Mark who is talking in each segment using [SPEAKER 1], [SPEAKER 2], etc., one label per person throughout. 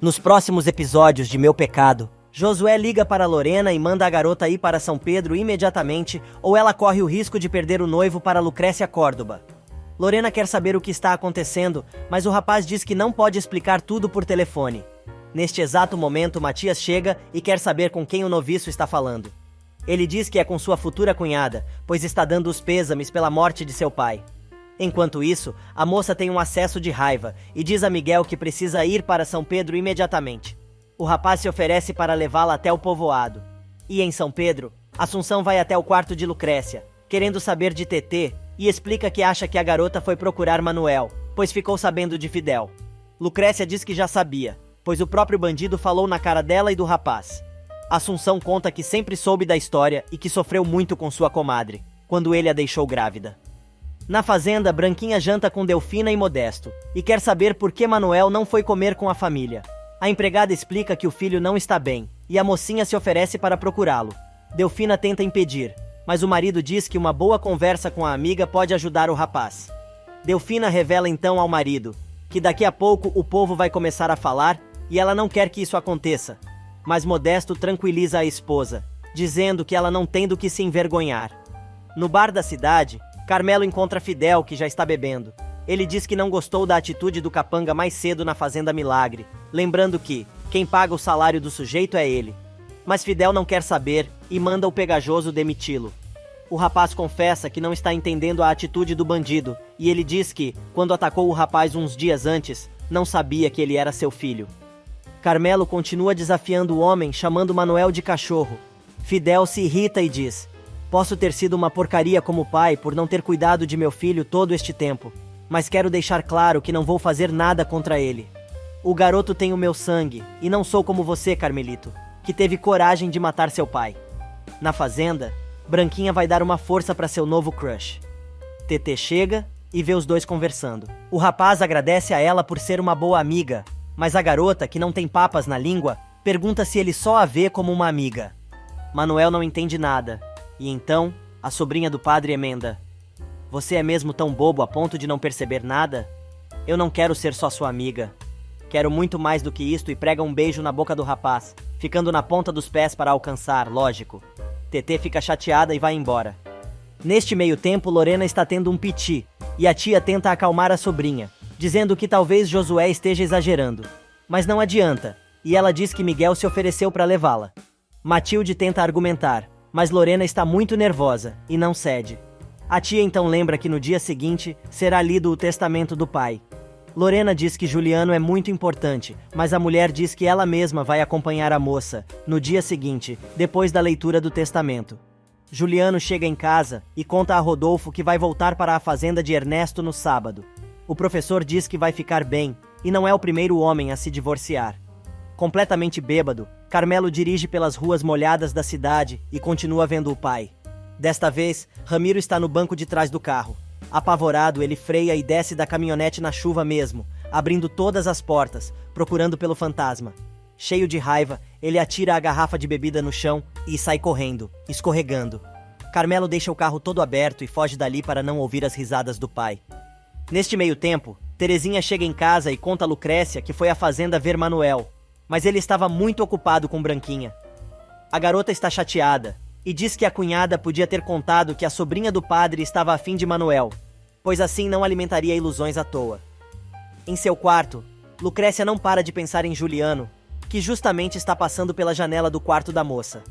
[SPEAKER 1] Nos próximos episódios de Meu Pecado, Josué liga para Lorena e manda a garota ir para São Pedro imediatamente, ou ela corre o risco de perder o noivo para Lucrécia Córdoba. Lorena quer saber o que está acontecendo, mas o rapaz diz que não pode explicar tudo por telefone. Neste exato momento, Matias chega e quer saber com quem o noviço está falando. Ele diz que é com sua futura cunhada, pois está dando os pêsames pela morte de seu pai. Enquanto isso, a moça tem um acesso de raiva e diz a Miguel que precisa ir para São Pedro imediatamente. O rapaz se oferece para levá-la até o povoado. E em São Pedro, Assunção vai até o quarto de Lucrécia, querendo saber de Tetê, e explica que acha que a garota foi procurar Manuel, pois ficou sabendo de Fidel. Lucrécia diz que já sabia, pois o próprio bandido falou na cara dela e do rapaz. Assunção conta que sempre soube da história e que sofreu muito com sua comadre, quando ele a deixou grávida. Na fazenda, Branquinha janta com Delfina e Modesto, e quer saber por que Manuel não foi comer com a família. A empregada explica que o filho não está bem, e a mocinha se oferece para procurá-lo. Delfina tenta impedir, mas o marido diz que uma boa conversa com a amiga pode ajudar o rapaz. Delfina revela então ao marido que daqui a pouco o povo vai começar a falar e ela não quer que isso aconteça. Mas Modesto tranquiliza a esposa, dizendo que ela não tem do que se envergonhar. No bar da cidade, Carmelo encontra Fidel, que já está bebendo. Ele diz que não gostou da atitude do capanga mais cedo na Fazenda Milagre, lembrando que quem paga o salário do sujeito é ele. Mas Fidel não quer saber e manda o pegajoso demiti-lo. O rapaz confessa que não está entendendo a atitude do bandido, e ele diz que, quando atacou o rapaz uns dias antes, não sabia que ele era seu filho. Carmelo continua desafiando o homem, chamando Manuel de cachorro. Fidel se irrita e diz: "Posso ter sido uma porcaria como pai por não ter cuidado de meu filho todo este tempo, mas quero deixar claro que não vou fazer nada contra ele. O garoto tem o meu sangue, e não sou como você, Carmelito, que teve coragem de matar seu pai." Na fazenda, Branquinha vai dar uma força para seu novo crush. Tetê chega e vê os dois conversando. O rapaz agradece a ela por ser uma boa amiga, mas a garota, que não tem papas na língua, pergunta se ele só a vê como uma amiga. Manuel não entende nada, e então a sobrinha do padre emenda: "Você é mesmo tão bobo a ponto de não perceber nada? Eu não quero ser só sua amiga. Quero muito mais do que isto", e prega um beijo na boca do rapaz, ficando na ponta dos pés para alcançar, lógico. Tetê fica chateada e vai embora. Neste meio tempo, Lorena está tendo um piti, e a tia tenta acalmar a sobrinha, dizendo que talvez Josué esteja exagerando. Mas não adianta, e ela diz que Miguel se ofereceu para levá-la. Matilde tenta argumentar, mas Lorena está muito nervosa, e não cede. A tia então lembra que no dia seguinte será lido o testamento do pai. Lorena diz que Juliano é muito importante, mas a mulher diz que ela mesma vai acompanhar a moça, no dia seguinte, depois da leitura do testamento. Juliano chega em casa e conta a Rodolfo que vai voltar para a fazenda de Ernesto no sábado. O professor diz que vai ficar bem, e não é o primeiro homem a se divorciar. Completamente bêbado, Carmelo dirige pelas ruas molhadas da cidade e continua vendo o pai. Desta vez, Ramiro está no banco de trás do carro. Apavorado, ele freia e desce da caminhonete na chuva mesmo, abrindo todas as portas, procurando pelo fantasma. Cheio de raiva, ele atira a garrafa de bebida no chão e sai correndo, escorregando. Carmelo deixa o carro todo aberto e foge dali para não ouvir as risadas do pai. Neste meio tempo, Terezinha chega em casa e conta a Lucrécia que foi à fazenda ver Manuel, mas ele estava muito ocupado com Branquinha. A garota está chateada e diz que a cunhada podia ter contado que a sobrinha do padre estava afim de Manuel, pois assim não alimentaria ilusões à toa. Em seu quarto, Lucrécia não para de pensar em Juliano, que justamente está passando pela janela do quarto da moça.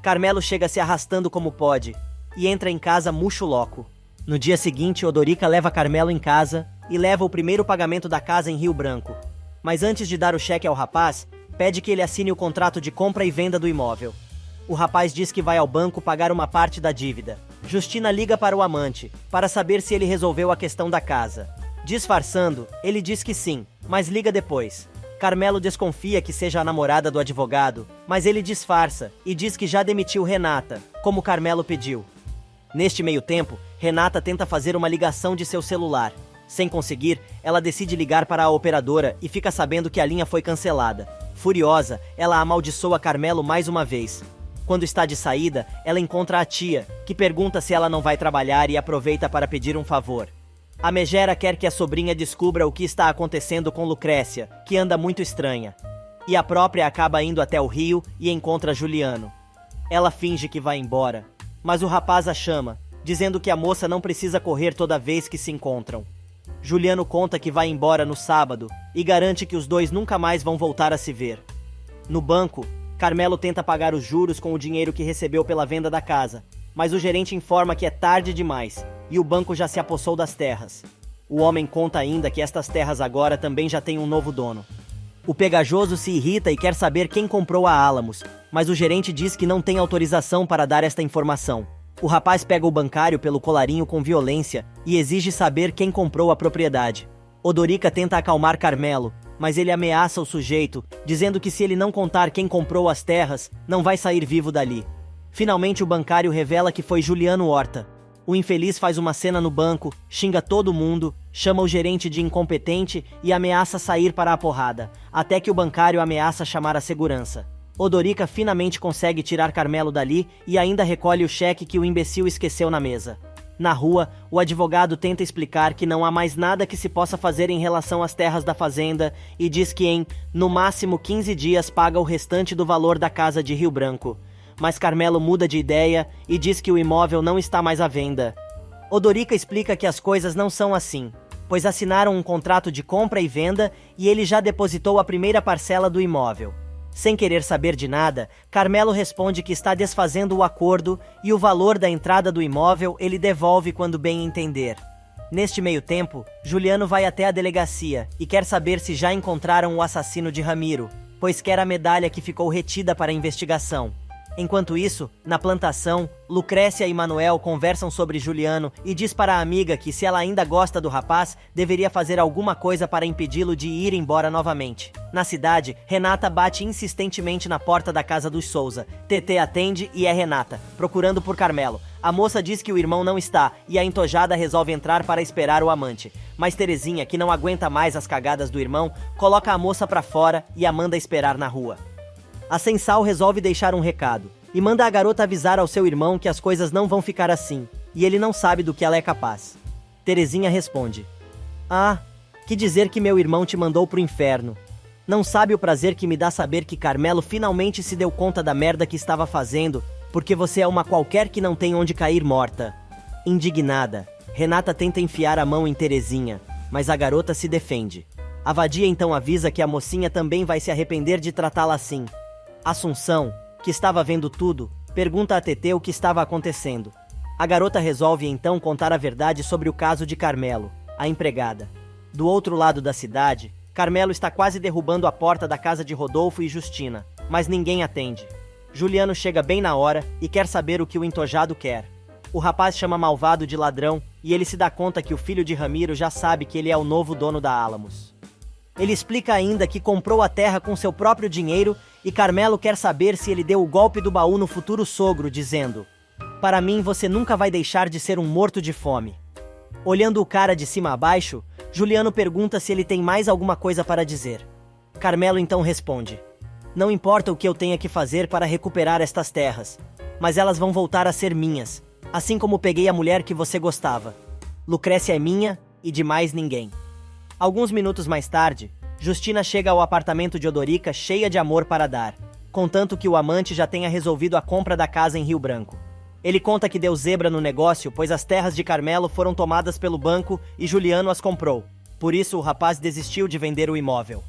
[SPEAKER 1] Carmelo chega se arrastando como pode e entra em casa murcho louco. No dia seguinte, Odorica leva Carmelo em casa e leva o primeiro pagamento da casa em Rio Branco. Mas antes de dar o cheque ao rapaz, pede que ele assine o contrato de compra e venda do imóvel. O rapaz diz que vai ao banco pagar uma parte da dívida. Justina liga para o amante, para saber se ele resolveu a questão da casa. Disfarçando, ele diz que sim, mas liga depois. Carmelo desconfia que seja a namorada do advogado, mas ele disfarça e diz que já demitiu Renata, como Carmelo pediu. Neste meio tempo, Renata tenta fazer uma ligação de seu celular. Sem conseguir, ela decide ligar para a operadora e fica sabendo que a linha foi cancelada. Furiosa, ela amaldiçoa Carmelo mais uma vez. Quando está de saída, ela encontra a tia, que pergunta se ela não vai trabalhar e aproveita para pedir um favor. A megera quer que a sobrinha descubra o que está acontecendo com Lucrécia, que anda muito estranha. E a própria acaba indo até o rio e encontra Juliano. Ela finge que vai embora, mas o rapaz a chama, dizendo que a moça não precisa correr toda vez que se encontram. Juliano conta que vai embora no sábado e garante que os dois nunca mais vão voltar a se ver. No banco, Carmelo tenta pagar os juros com o dinheiro que recebeu pela venda da casa, mas o gerente informa que é tarde demais e o banco já se apossou das terras. O homem conta ainda que estas terras agora também já têm um novo dono. O pegajoso se irrita e quer saber quem comprou a Álamos, mas o gerente diz que não tem autorização para dar esta informação. O rapaz pega o bancário pelo colarinho com violência e exige saber quem comprou a propriedade. Odorica tenta acalmar Carmelo, mas ele ameaça o sujeito, dizendo que se ele não contar quem comprou as terras, não vai sair vivo dali. Finalmente o bancário revela que foi Juliano Horta. O infeliz faz uma cena no banco, xinga todo mundo, chama o gerente de incompetente e ameaça sair para a porrada, até que o bancário ameaça chamar a segurança. Odorica finalmente consegue tirar Carmelo dali e ainda recolhe o cheque que o imbecil esqueceu na mesa. Na rua, o advogado tenta explicar que não há mais nada que se possa fazer em relação às terras da fazenda e diz que em, no máximo 15 dias, paga o restante do valor da casa de Rio Branco. Mas Carmelo muda de ideia e diz que o imóvel não está mais à venda. Odorica explica que as coisas não são assim, pois assinaram um contrato de compra e venda e ele já depositou a primeira parcela do imóvel. Sem querer saber de nada, Carmelo responde que está desfazendo o acordo e o valor da entrada do imóvel ele devolve quando bem entender. Neste meio tempo, Juliano vai até a delegacia e quer saber se já encontraram o assassino de Ramiro, pois quer a medalha que ficou retida para a investigação. Enquanto isso, na plantação, Lucrécia e Manuel conversam sobre Juliano e diz para a amiga que se ela ainda gosta do rapaz, deveria fazer alguma coisa para impedi-lo de ir embora novamente. Na cidade, Renata bate insistentemente na porta da casa dos Souza. TT atende e é Renata, procurando por Carmelo. A moça diz que o irmão não está e a entojada resolve entrar para esperar o amante. Mas Terezinha, que não aguenta mais as cagadas do irmão, coloca a moça para fora e a manda esperar na rua. A Sensal resolve deixar um recado e manda a garota avisar ao seu irmão que as coisas não vão ficar assim, e ele não sabe do que ela é capaz. Terezinha responde: "Ah, que dizer que meu irmão te mandou pro inferno. Não sabe o prazer que me dá saber que Carmelo finalmente se deu conta da merda que estava fazendo, porque você é uma qualquer que não tem onde cair morta." Indignada, Renata tenta enfiar a mão em Terezinha, mas a garota se defende. A vadia então avisa que a mocinha também vai se arrepender de tratá-la assim. Assunção, que estava vendo tudo, pergunta a TT o que estava acontecendo. A garota resolve então contar a verdade sobre o caso de Carmelo, a empregada. Do outro lado da cidade, Carmelo está quase derrubando a porta da casa de Rodolfo e Justina, mas ninguém atende. Juliano chega bem na hora e quer saber o que o entojado quer. O rapaz chama Malvado de ladrão e ele se dá conta que o filho de Ramiro já sabe que ele é o novo dono da Álamos. Ele explica ainda que comprou a terra com seu próprio dinheiro e Carmelo quer saber se ele deu o golpe do baú no futuro sogro, dizendo: "Para mim você nunca vai deixar de ser um morto de fome." Olhando o cara de cima a baixo, Juliano pergunta se ele tem mais alguma coisa para dizer. Carmelo então responde: "Não importa o que eu tenha que fazer para recuperar estas terras, mas elas vão voltar a ser minhas, assim como peguei a mulher que você gostava. Lucrécia é minha e de mais ninguém." Alguns minutos mais tarde, Justina chega ao apartamento de Odorica cheia de amor para dar, contanto que o amante já tenha resolvido a compra da casa em Rio Branco. Ele conta que deu zebra no negócio, pois as terras de Carmelo foram tomadas pelo banco e Juliano as comprou. Por isso o rapaz desistiu de vender o imóvel.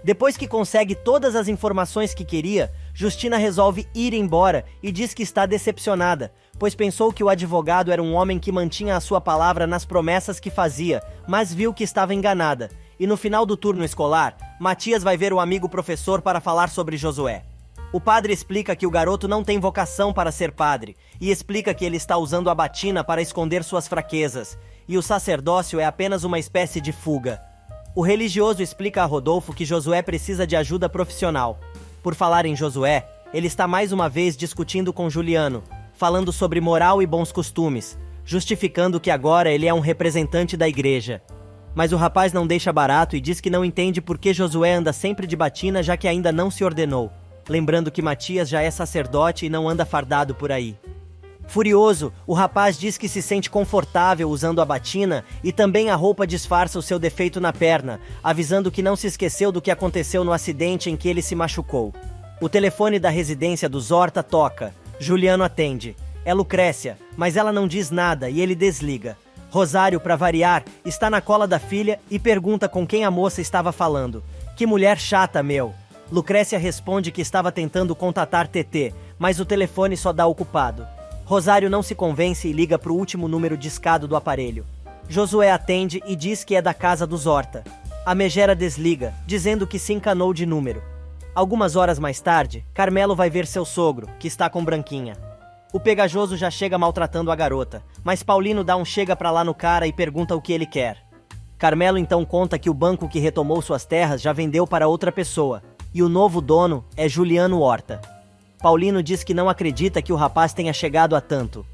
[SPEAKER 1] Depois que consegue todas as informações que queria, Justina resolve ir embora e diz que está decepcionada, pois pensou que o advogado era um homem que mantinha a sua palavra nas promessas que fazia, mas viu que estava enganada. E no final do turno escolar, Matias vai ver o amigo professor para falar sobre Josué. O padre explica que o garoto não tem vocação para ser padre, e explica que ele está usando a batina para esconder suas fraquezas, e o sacerdócio é apenas uma espécie de fuga. O religioso explica a Rodolfo que Josué precisa de ajuda profissional. Por falar em Josué, ele está mais uma vez discutindo com Juliano, falando sobre moral e bons costumes, justificando que agora ele é um representante da igreja. Mas o rapaz não deixa barato e diz que não entende por que Josué anda sempre de batina, já que ainda não se ordenou, lembrando que Matias já é sacerdote e não anda fardado por aí. Furioso, o rapaz diz que se sente confortável usando a batina e também a roupa disfarça o seu defeito na perna, avisando que não se esqueceu do que aconteceu no acidente em que ele se machucou. O telefone da residência dos Horta toca. Juliano atende. É Lucrécia, mas ela não diz nada e ele desliga. Rosário, para variar, está na cola da filha e pergunta com quem a moça estava falando. Que mulher chata, meu! Lucrécia responde que estava tentando contatar TT, mas o telefone só dá ocupado. Rosário não se convence e liga para o último número discado do aparelho. Josué atende e diz que é da casa dos Horta. A megera desliga, dizendo que se encanou de número. Algumas horas mais tarde, Carmelo vai ver seu sogro, que está com Branquinha. O pegajoso já chega maltratando a garota, mas Paulino dá um chega pra lá no cara e pergunta o que ele quer. Carmelo então conta que o banco que retomou suas terras já vendeu para outra pessoa, e o novo dono é Juliano Horta. Paulino diz que não acredita que o rapaz tenha chegado a tanto.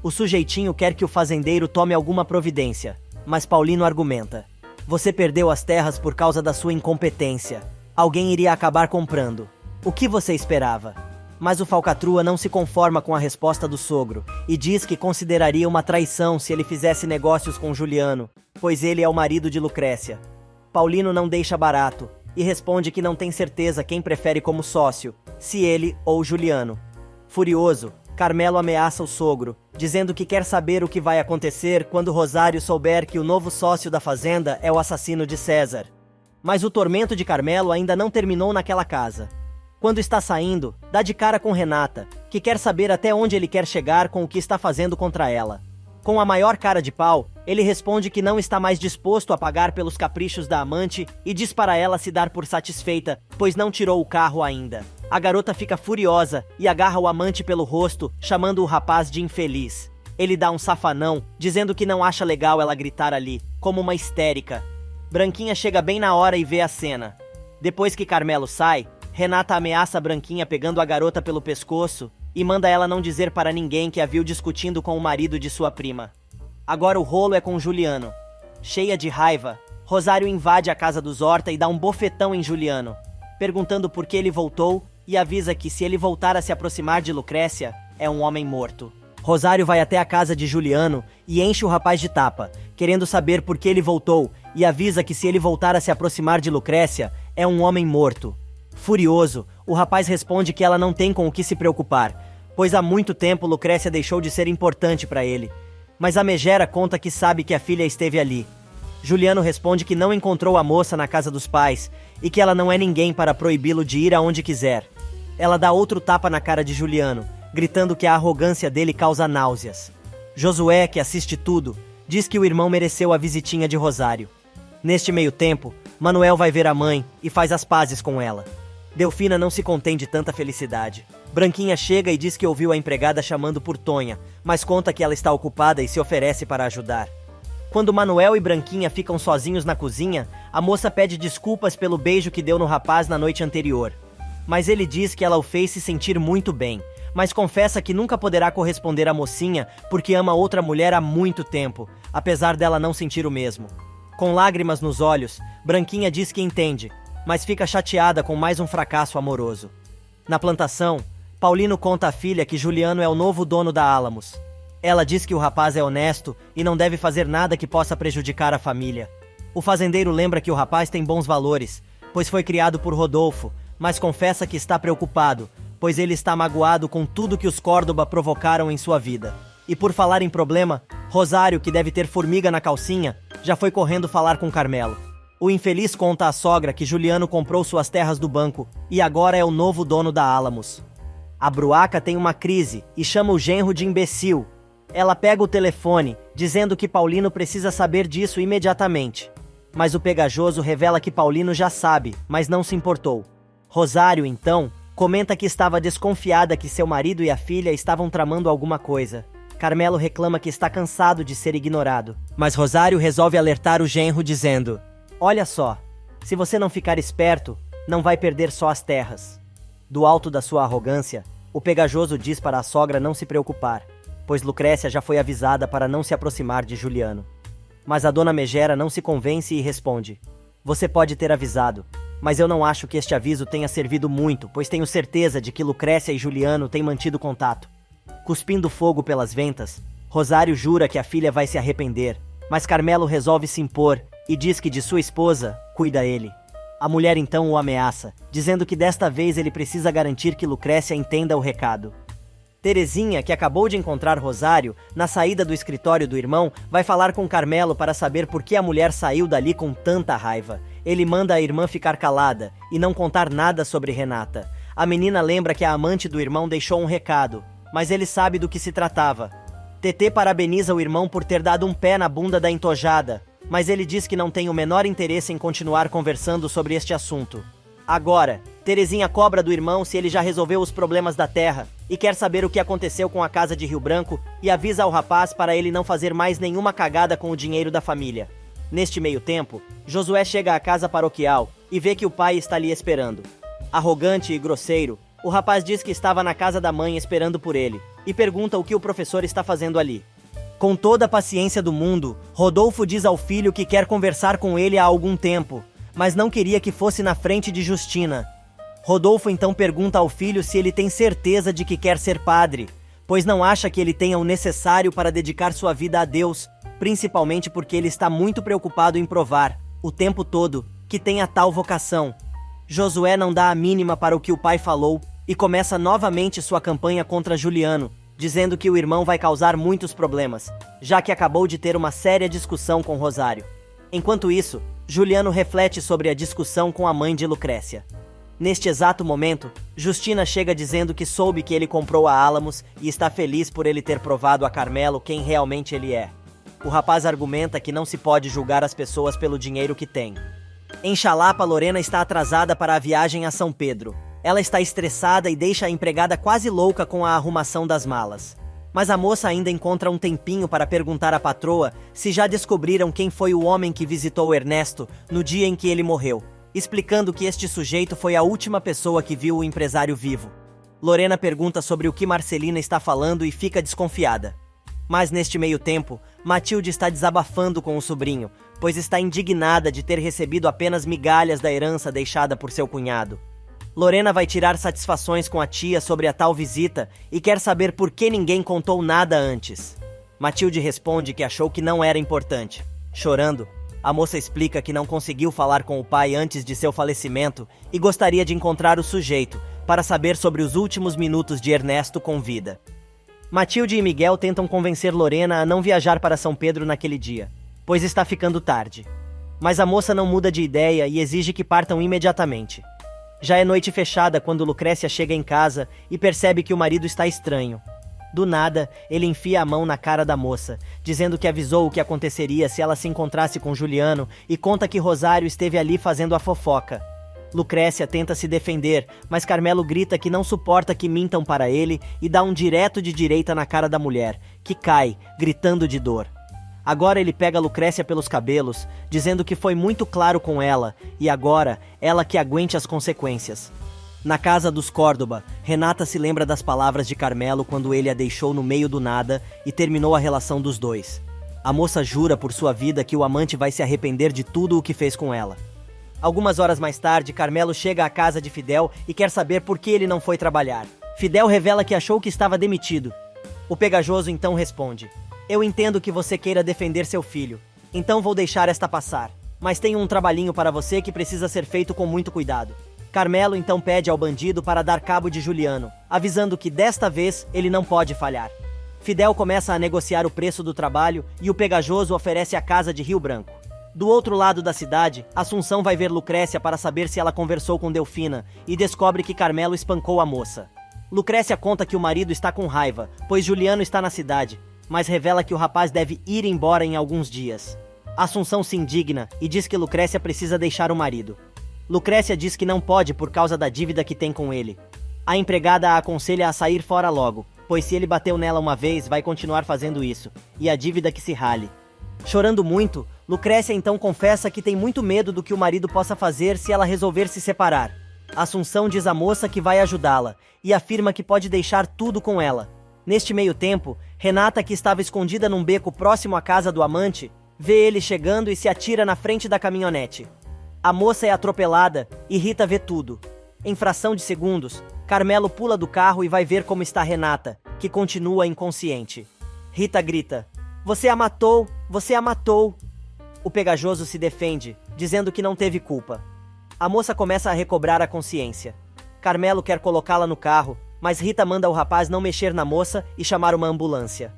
[SPEAKER 1] O sujeitinho quer que o fazendeiro tome alguma providência, mas Paulino argumenta. Você perdeu as terras por causa da sua incompetência. Alguém iria acabar comprando. O que você esperava? Mas o falcatrua não se conforma com a resposta do sogro e diz que consideraria uma traição se ele fizesse negócios com Juliano, pois ele é o marido de Lucrécia. Paulino não deixa barato e responde que não tem certeza quem prefere como sócio, se ele ou Juliano. Furioso, Carmelo ameaça o sogro, dizendo que quer saber o que vai acontecer quando Rosário souber que o novo sócio da fazenda é o assassino de César. Mas o tormento de Carmelo ainda não terminou naquela casa. Quando está saindo, dá de cara com Renata, que quer saber até onde ele quer chegar com o que está fazendo contra ela. Com a maior cara de pau, ele responde que não está mais disposto a pagar pelos caprichos da amante e diz para ela se dar por satisfeita, pois não tirou o carro ainda. A garota fica furiosa e agarra o amante pelo rosto, chamando o rapaz de infeliz. Ele dá um safanão, dizendo que não acha legal ela gritar ali, como uma histérica. Branquinha chega bem na hora e vê a cena. Depois que Carmelo sai, Renata ameaça a Branquinha pegando a garota pelo pescoço e manda ela não dizer para ninguém que a viu discutindo com o marido de sua prima. Agora o rolo é com Juliano. Cheia de raiva, Rosário invade a casa dos Horta e dá um bofetão em Juliano, perguntando por que ele voltou e avisa que se ele voltar a se aproximar de Lucrécia, é um homem morto. Rosário vai até a casa de Juliano e enche o rapaz de tapa, querendo saber por que ele voltou e avisa que se ele voltar a se aproximar de Lucrécia, é um homem morto. Furioso, o rapaz responde que ela não tem com o que se preocupar, pois há muito tempo Lucrécia deixou de ser importante para ele. Mas a megera conta que sabe que a filha esteve ali. Juliano responde que não encontrou a moça na casa dos pais e que ela não é ninguém para proibi-lo de ir aonde quiser. Ela dá outro tapa na cara de Juliano, gritando que a arrogância dele causa náuseas. Josué, que assiste tudo, diz que o irmão mereceu a visitinha de Rosário. Neste meio tempo, Manuel vai ver a mãe e faz as pazes com ela. Delfina não se contém de tanta felicidade. Branquinha chega e diz que ouviu a empregada chamando por Tonha, mas conta que ela está ocupada e se oferece para ajudar. Quando Manuel e Branquinha ficam sozinhos na cozinha, a moça pede desculpas pelo beijo que deu no rapaz na noite anterior. Mas ele diz que ela o fez se sentir muito bem, mas confessa que nunca poderá corresponder à mocinha porque ama outra mulher há muito tempo, apesar dela não sentir o mesmo. Com lágrimas nos olhos, Branquinha diz que entende, mas fica chateada com mais um fracasso amoroso. Na plantação, Paulino conta à filha que Juliano é o novo dono da Álamos. Ela diz que o rapaz é honesto e não deve fazer nada que possa prejudicar a família. O fazendeiro lembra que o rapaz tem bons valores, pois foi criado por Rodolfo, mas confessa que está preocupado, pois ele está magoado com tudo que os Córdoba provocaram em sua vida. E por falar em problema, Rosário, que deve ter formiga na calcinha, já foi correndo falar com Carmelo. O infeliz conta à sogra que Juliano comprou suas terras do banco e agora é o novo dono da Álamos. A Bruaca tem uma crise e chama o genro de imbecil. Ela pega o telefone, dizendo que Paulino precisa saber disso imediatamente. Mas o pegajoso revela que Paulino já sabe, mas não se importou. Rosário, então, comenta que estava desconfiada que seu marido e a filha estavam tramando alguma coisa. Carmelo reclama que está cansado de ser ignorado. Mas Rosário resolve alertar o genro dizendo: olha só, se você não ficar esperto, não vai perder só as terras. Do alto da sua arrogância, o pegajoso diz para a sogra não se preocupar, pois Lucrécia já foi avisada para não se aproximar de Juliano. Mas a dona Megera não se convence e responde: você pode ter avisado, mas eu não acho que este aviso tenha servido muito, pois tenho certeza de que Lucrécia e Juliano têm mantido contato. Cuspindo fogo pelas ventas, Rosário jura que a filha vai se arrepender, mas Carmelo resolve se impor e diz que de sua esposa cuida ele. A mulher então o ameaça, dizendo que desta vez ele precisa garantir que Lucrécia entenda o recado. Terezinha, que acabou de encontrar Rosário na saída do escritório do irmão, vai falar com Carmelo para saber por que a mulher saiu dali com tanta raiva. Ele manda a irmã ficar calada e não contar nada sobre Renata. A menina lembra que a amante do irmão deixou um recado, mas ele sabe do que se tratava. TT parabeniza o irmão por ter dado um pé na bunda da entojada, mas ele diz que não tem o menor interesse em continuar conversando sobre este assunto. Agora, Terezinha cobra do irmão se ele já resolveu os problemas da terra e quer saber o que aconteceu com a casa de Rio Branco e avisa ao rapaz para ele não fazer mais nenhuma cagada com o dinheiro da família. Neste meio tempo, Josué chega à casa paroquial e vê que o pai está ali esperando. Arrogante e grosseiro, o rapaz diz que estava na casa da mãe esperando por ele e pergunta o que o professor está fazendo ali. Com toda a paciência do mundo, Rodolfo diz ao filho que quer conversar com ele há algum tempo, mas não queria que fosse na frente de Justina. Rodolfo então pergunta ao filho se ele tem certeza de que quer ser padre, pois não acha que ele tenha o necessário para dedicar sua vida a Deus, principalmente porque ele está muito preocupado em provar, o tempo todo, que tem a tal vocação. Josué não dá a mínima para o que o pai falou e começa novamente sua campanha contra Juliano, dizendo que o irmão vai causar muitos problemas, já que acabou de ter uma séria discussão com Rosário. Enquanto isso, Juliano reflete sobre a discussão com a mãe de Lucrécia. Neste exato momento, Justina chega dizendo que soube que ele comprou a Álamos e está feliz por ele ter provado a Carmelo quem realmente ele é. O rapaz argumenta que não se pode julgar as pessoas pelo dinheiro que têm. Em Xalapa, Lorena está atrasada para a viagem a São Pedro. Ela está estressada e deixa a empregada quase louca com a arrumação das malas. Mas a moça ainda encontra um tempinho para perguntar à patroa se já descobriram quem foi o homem que visitou Ernesto no dia em que ele morreu, explicando que este sujeito foi a última pessoa que viu o empresário vivo. Lorena pergunta sobre o que Marcelina está falando e fica desconfiada. Mas neste meio tempo, Matilde está desabafando com o sobrinho, pois está indignada de ter recebido apenas migalhas da herança deixada por seu cunhado. Lorena vai tirar satisfações com a tia sobre a tal visita e quer saber por que ninguém contou nada antes. Matilde responde que achou que não era importante. Chorando, a moça explica que não conseguiu falar com o pai antes de seu falecimento e gostaria de encontrar o sujeito para saber sobre os últimos minutos de Ernesto com vida. Matilde e Miguel tentam convencer Lorena a não viajar para São Pedro naquele dia, pois está ficando tarde. Mas a moça não muda de ideia e exige que partam imediatamente. Já é noite fechada quando Lucrécia chega em casa e percebe que o marido está estranho. Do nada, ele enfia a mão na cara da moça, dizendo que avisou o que aconteceria se ela se encontrasse com Juliano e conta que Rosário esteve ali fazendo a fofoca. Lucrécia tenta se defender, mas Carmelo grita que não suporta que mintam para ele e dá um direto de direita na cara da mulher, que cai, gritando de dor. Agora ele pega Lucrécia pelos cabelos, dizendo que foi muito claro com ela, e agora, ela que aguente as consequências. Na casa dos Córdoba, Renata se lembra das palavras de Carmelo quando ele a deixou no meio do nada e terminou a relação dos dois. A moça jura por sua vida que o amante vai se arrepender de tudo o que fez com ela. Algumas horas mais tarde, Carmelo chega à casa de Fidel e quer saber por que ele não foi trabalhar. Fidel revela que achou que estava demitido. O pegajoso então responde: "Eu entendo que você queira defender seu filho, então vou deixar esta passar. Mas tenho um trabalhinho para você que precisa ser feito com muito cuidado." Carmelo então pede ao bandido para dar cabo de Juliano, avisando que desta vez ele não pode falhar. Fidel começa a negociar o preço do trabalho e o pegajoso oferece a casa de Rio Branco. Do outro lado da cidade, Assunção vai ver Lucrécia para saber se ela conversou com Delfina e descobre que Carmelo espancou a moça. Lucrécia conta que o marido está com raiva, pois Juliano está na cidade, mas revela que o rapaz deve ir embora em alguns dias. Assunção se indigna e diz que Lucrécia precisa deixar o marido. Lucrécia diz que não pode por causa da dívida que tem com ele. A empregada a aconselha a sair fora logo, pois se ele bateu nela uma vez, vai continuar fazendo isso, e a dívida que se rale. Chorando muito, Lucrécia então confessa que tem muito medo do que o marido possa fazer se ela resolver se separar. Assunção diz à moça que vai ajudá-la, e afirma que pode deixar tudo com ela. Neste meio tempo, Renata, que estava escondida num beco próximo à casa do amante, vê ele chegando e se atira na frente da caminhonete. A moça é atropelada e Rita vê tudo. Em fração de segundos, Carmelo pula do carro e vai ver como está Renata, que continua inconsciente. Rita grita: "Você a matou! Você a matou!" O pegajoso se defende, dizendo que não teve culpa. A moça começa a recobrar a consciência. Carmelo quer colocá-la no carro, mas Rita manda o rapaz não mexer na moça e chamar uma ambulância.